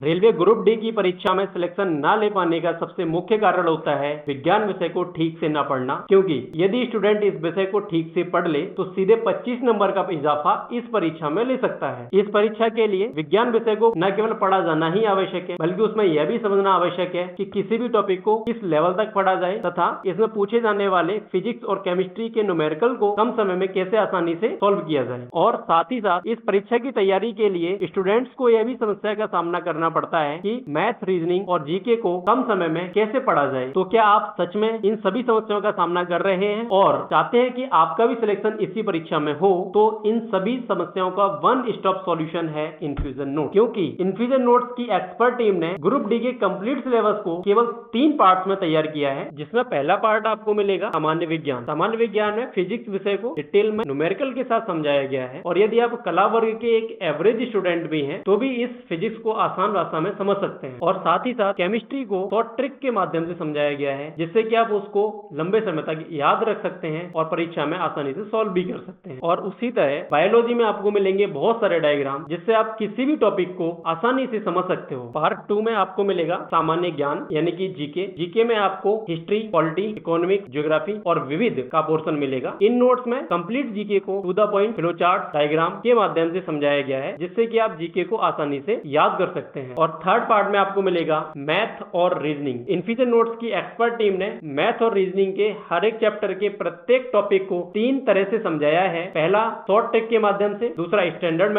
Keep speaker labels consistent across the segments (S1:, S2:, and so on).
S1: Railway group D की परीक्षा में सिलेक्शन न ले पाने का सबसे मुख्य कारण होता है विज्ञान विषय को ठीक से न पढ़ना, क्योंकि यदि स्टूडेंट इस विषय को ठीक से पढ़ ले तो सीधे 25 नंबर का इजाफा इस परीक्षा में ले सकता है। इस परीक्षा के लिए विज्ञान विषय को न केवल पढ़ा जाना ही आवश्यक है, बल्कि उसमें यह भी समझना आवश्यक है कि किसी भी टॉपिक को किस लेवल तक पढ़ा जाए तथा इसमें पूछे जाने वाले फिजिक्स और केमिस्ट्री के न्यूमेरिकल को कम समय में कैसे आसानी से सॉल्व किया जाए। और साथ ही साथ इस परीक्षा की तैयारी के लिए स्टूडेंट्स को यह भी समस्या का सामना करना पड़ता है कि मैथ, रीजनिंग और जीके को कम समय में कैसे पढ़ा जाए। तो क्या आप सच में इन सभी समस्याओं का सामना कर रहे हैं और चाहते हैं कि आपका भी सिलेक्शन इसी परीक्षा में हो, तो इन सभी समस्याओं का वन स्टॉप सॉल्यूशन है इन्फ्यूजन नोट। क्योंकि इन्फ्यूजन नोट्स की एक्सपर्ट टीम ने ग्रुप डी के कंप्लीट सिलेबस को केवल 3 पार्ट्स में तैयार किया है, जिसमें पहला पार्ट आपको मिलेगा सामान्य विज्ञान। सामान्य विज्ञान में फिजिक्स विषय को डिटेल में न्यूमेरिकल के साथ समझाया गया है, और यदि आप कला वर्ग के एक एवरेज स्टूडेंट भी हैं तो भी इस फिजिक्स को आसान भाषा में समझ सकते हैं। और साथ ही साथ केमिस्ट्री को शॉर्ट ट्रिक के माध्यम से समझाया गया है, जिससे कि आप उसको लंबे समय तक याद रख सकते हैं और परीक्षा में आसानी से सॉल्व भी कर सकते हैं। और उसी तरह बायोलॉजी में आपको मिलेंगे बहुत सारे डायग्राम, जिससे आप किसी भी टॉपिक को आसानी से समझ सकते हो। पार्ट 2 में आपको मिलेगा सामान्य ज्ञान यानी कि जीके। जीके में आपको हिस्ट्री, पॉलिटी, इकोनॉमिक, ज्योग्राफी और विविध का पोर्शन मिलेगा। इन नोट्स में कंप्लीट जीके को to the point flow chart, diagram के माध्यम से समझाया गया है, जिससे कि आप जीके को आसानी से याद कर सकते हैं। और थर्ड पार्ट में आपको मिलेगा मैथ और रीजनिंग। इन्फ्यूजन नोट्स की एक्सपर्ट टीम ने मैथ और रीजनिंग के हर एक चैप्टर के प्रत्येक टॉपिक को 3 तरह से समझाया है। पहला शॉर्ट ट्रिक के माध्यम से, दूसरा स्टैंडर्ड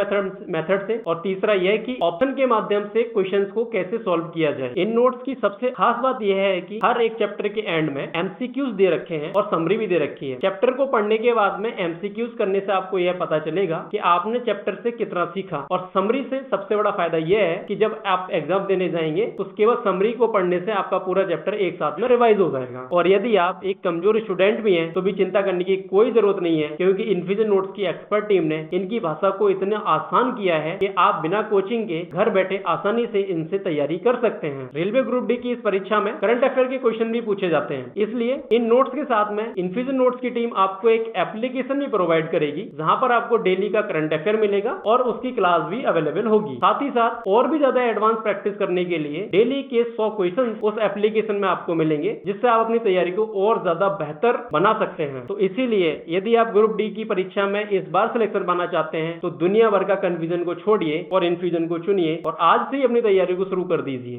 S1: मेथड से, और तीसरा यह कि ऑप्शन के माध्यम से क्वेश्चंस को कैसे सॉल्व किया जाए। इन नोट्स की सबसे खास बात यह है कि हर एक चैप्टर के एंड में एमसीक्यूज दे रखे हैं और समरी भी दे रखी है। चैप्टर को पढ़ने के बाद में एमसीक्यूज करने से आपको यह पता चलेगा कि आपने चैप्टर से कितना सीखा। और समरी से सबसे बड़ा फायदा यह है कि जब आप एग्जाम देने जाएंगे तो केवल समरी को पढ़ने से आपका पूरा चैप्टर एक साथ में रिवाइज हो जाएगा। और यदि आप एक कमजोर स्टूडेंट भी हैं तो भी चिंता करने की कोई जरूरत नहीं है, क्योंकि इन्फ्यूजन नोट्स की एक्सपर्ट टीम ने इनकी भाषा को इतना आसान किया है कि आप बिना कोचिंग के घर बैठे आसानी से इनसे तैयारी कर सकते हैं। रेलवे ग्रुप डी की इस परीक्षा में करंट अफेयर के क्वेश्चन भी पूछे जाते हैं, इसलिए इन नोट्स के साथ में इन्फ्यूजन नोट्स की टीम आपको एक एप्लीकेशन भी प्रोवाइड करेगी, जहां पर आपको डेली का करंट अफेयर मिलेगा और उसकी क्लास भी अवेलेबल होगी। साथ ही साथ और भी ज्यादा एडवांस प्रैक्टिस करने के लिए डेली के 100 क्वेश्चन उस एप्लीकेशन में आपको मिलेंगे, जिससे आप अपनी तैयारी को और ज्यादा बेहतर बना सकते हैं। तो इसीलिए यदि आप ग्रुप डी की परीक्षा में इस बार सिलेक्शन पाना चाहते हैं तो दुनिया भर का कंफ्यूजन को छोड़िए और इन्फ्यूजन को चुनिए और आज से ही अपनी तैयारी को शुरू कर दीजिए।